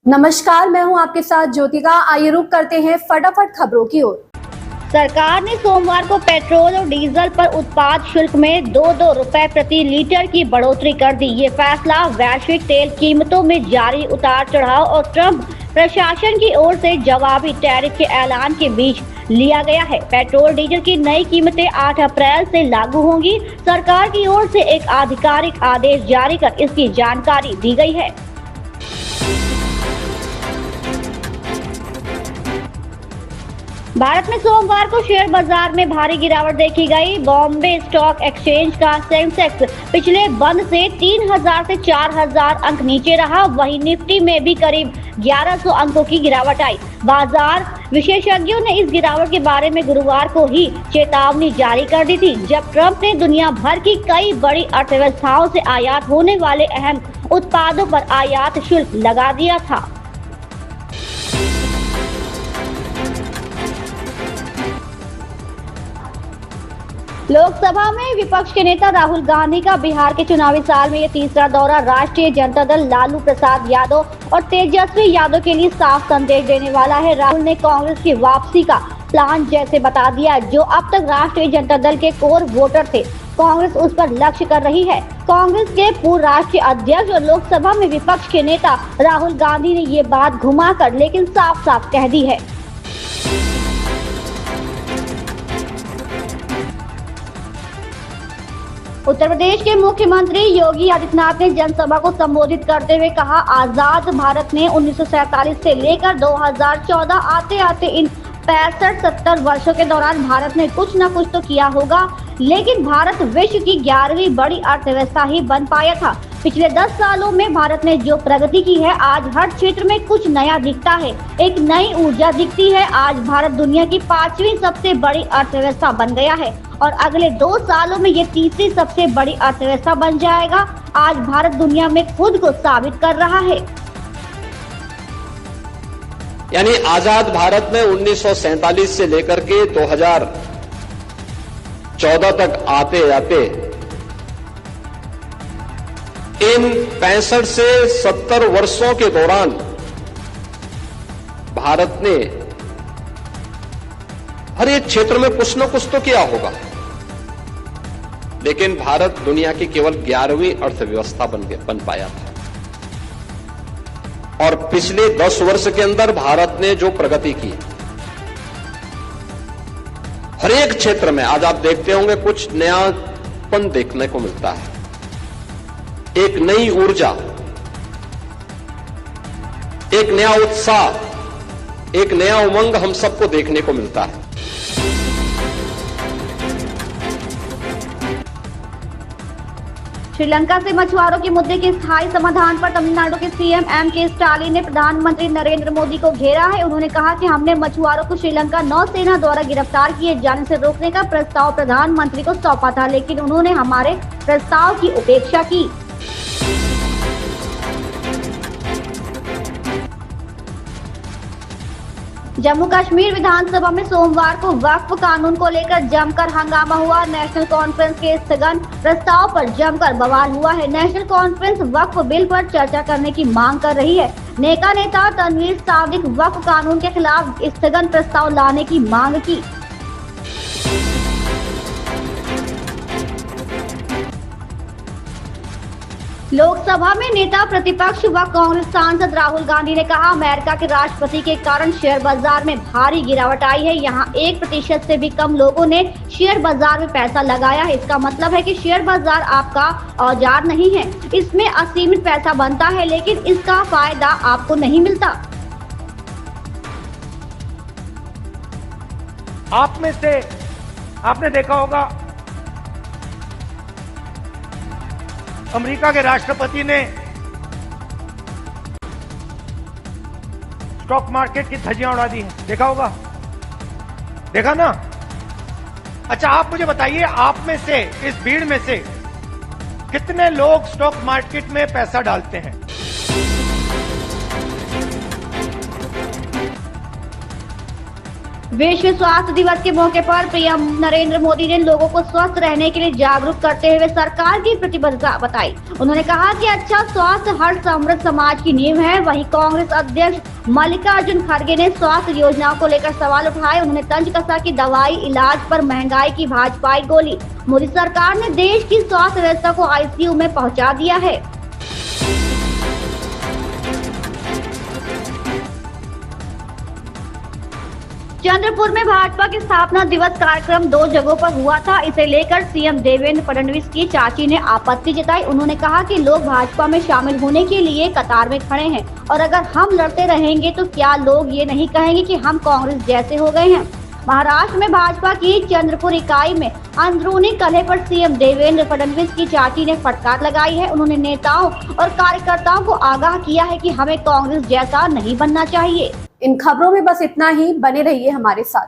नमस्कार, मैं हूं आपके साथ ज्योतिका। आइए रुक करते हैं फटाफट खबरों की ओर। सरकार ने सोमवार को पेट्रोल और डीजल पर उत्पाद शुल्क में 2-2 रुपए प्रति लीटर की बढ़ोतरी कर दी। ये फैसला वैश्विक तेल कीमतों में जारी उतार चढ़ाव और ट्रंप प्रशासन की ओर से जवाबी टैरिफ के ऐलान के बीच लिया गया है। पेट्रोल डीजल की नई कीमतें 8 अप्रैल से लागू होंगी। सरकार की ओर से एक आधिकारिक आदेश जारी कर इसकी जानकारी दी गई है। भारत में सोमवार को शेयर बाजार में भारी गिरावट देखी गई। बॉम्बे स्टॉक एक्सचेंज का सेंसेक्स पिछले बंद से 3000 से 4000 अंक नीचे रहा। वहीं निफ्टी में भी करीब 1100 अंकों की गिरावट आई। बाजार विशेषज्ञों ने इस गिरावट के बारे में गुरुवार को ही चेतावनी जारी कर दी थी, जब ट्रंप ने दुनिया भर की कई बड़ी अर्थव्यवस्थाओं से आयात होने वाले अहम उत्पादों पर आयात शुल्क लगा दिया था। लोकसभा में विपक्ष के नेता राहुल गांधी का बिहार के चुनावी साल में ये तीसरा दौरा राष्ट्रीय जनता दल लालू प्रसाद यादव और तेजस्वी यादव के लिए साफ संदेश देने वाला है। राहुल ने कांग्रेस की वापसी का प्लान जैसे बता दिया, जो अब तक राष्ट्रीय जनता दल के कोर वोटर थे। कांग्रेस उस पर लक्ष्य कर रही है। कांग्रेस के पूर्व राष्ट्रीय अध्यक्ष और लोकसभा में विपक्ष के नेता राहुल गांधी ने ये बात घुमाकर लेकिन साफ साफ कह दी है। उत्तर प्रदेश के मुख्यमंत्री योगी आदित्यनाथ ने जनसभा को संबोधित करते हुए कहा, आजाद भारत ने 1947 से लेकर 2014 आते आते इन 65-70 वर्षों के दौरान भारत ने कुछ न कुछ तो किया होगा, लेकिन भारत विश्व की 11वीं बड़ी अर्थव्यवस्था ही बन पाया था। पिछले 10 सालों में भारत ने जो प्रगति की है, आज हर क्षेत्र में कुछ नया दिखता है, एक नई ऊर्जा दिखती है। आज भारत दुनिया की 5वीं सबसे बड़ी अर्थव्यवस्था बन गया है और अगले 2 सालों में ये तीसरी सबसे बड़ी अर्थव्यवस्था बन जाएगा। आज भारत दुनिया में खुद को साबित कर रहा है। यानी आजाद भारत में 1947 से लेकर के 2014 तक आते आते इन 65 से 70 वर्षों के दौरान भारत ने हर एक क्षेत्र में कुछ न कुछ तो किया होगा, लेकिन भारत दुनिया की केवल 11वीं अर्थव्यवस्था बन पाया था। और पिछले 10 वर्ष के अंदर भारत ने जो प्रगति की, हर एक क्षेत्र में आज आप देखते होंगे कुछ नयापन देखने को मिलता है, एक नई ऊर्जा, एक नया उत्साह, एक नया उमंग हम सबको देखने को मिलता है। श्रीलंका से मछुआरों के मुद्दे के स्थायी समाधान पर तमिलनाडु के सीएम एम.के. स्टालिन ने प्रधानमंत्री नरेंद्र मोदी को घेरा है। उन्होंने कहा कि हमने मछुआरों को श्रीलंका नौसेना द्वारा गिरफ्तार किए जाने से रोकने का प्रस्ताव प्रधानमंत्री को सौंपा था, लेकिन उन्होंने हमारे प्रस्ताव की उपेक्षा की। जम्मू कश्मीर विधानसभा में सोमवार को वक्फ कानून को लेकर जमकर हंगामा हुआ। नेशनल कॉन्फ्रेंस के स्थगन प्रस्ताव पर जमकर बवाल हुआ है। नेशनल कॉन्फ्रेंस वक्फ बिल पर चर्चा करने की मांग कर रही है। नेका नेता तनवीर सादिक वक्फ कानून के खिलाफ स्थगन प्रस्ताव लाने की मांग की। लोकसभा में नेता प्रतिपक्ष व कांग्रेस सांसद राहुल गांधी ने कहा, अमेरिका के राष्ट्रपति के कारण शेयर बाजार में भारी गिरावट आई है। यहाँ 1% से भी कम लोगों ने शेयर बाजार में पैसा लगाया है। इसका मतलब है कि शेयर बाजार आपका औजार नहीं है। इसमें असीमित पैसा बनता है, लेकिन इसका फायदा आपको नहीं मिलता। आप में से आपने देखा होगा, अमेरिका के राष्ट्रपति ने स्टॉक मार्केट की धज्जियां उड़ा दी हैं। देखा होगा, देखा ना? अच्छा, आप मुझे बताइए, आप में से, इस भीड़ में से कितने लोग स्टॉक मार्केट में पैसा डालते हैं? विश्व स्वास्थ्य दिवस के मौके पर पीएम नरेंद्र मोदी ने लोगों को स्वस्थ रहने के लिए जागरूक करते हुए सरकार की प्रतिबद्धता बताई। उन्होंने कहा कि अच्छा स्वास्थ्य हर समृद्ध समाज की नींव है। वहीं कांग्रेस अध्यक्ष मल्लिकार्जुन खड़गे ने स्वास्थ्य योजनाओं को लेकर सवाल उठाए। उन्होंने तंज कसा की दवाई इलाज पर महंगाई की भाजपाई गोली। मोदी सरकार ने देश की स्वास्थ्य व्यवस्था को आईसीयू में पहुंचा दिया है। चंद्रपुर में भाजपा के स्थापना दिवस कार्यक्रम 2 जगहों पर हुआ था। इसे लेकर सीएम देवेंद्र फडणवीस की चाची ने आपत्ति जताई। उन्होंने कहा कि लोग भाजपा में शामिल होने के लिए कतार में खड़े हैं और अगर हम लड़ते रहेंगे तो क्या लोग ये नहीं कहेंगे कि हम कांग्रेस जैसे हो गए हैं। महाराष्ट्र में भाजपा की चंद्रपुर इकाई में अंदरूनी कलह पर सीएम देवेंद्र फडणवीस की चाची ने फटकार लगाई है। उन्होंने नेताओं और कार्यकर्ताओं को आगाह किया है कि हमें कांग्रेस जैसा नहीं बनना चाहिए। इन खबरों में बस इतना ही। बने रहिए हमारे साथ।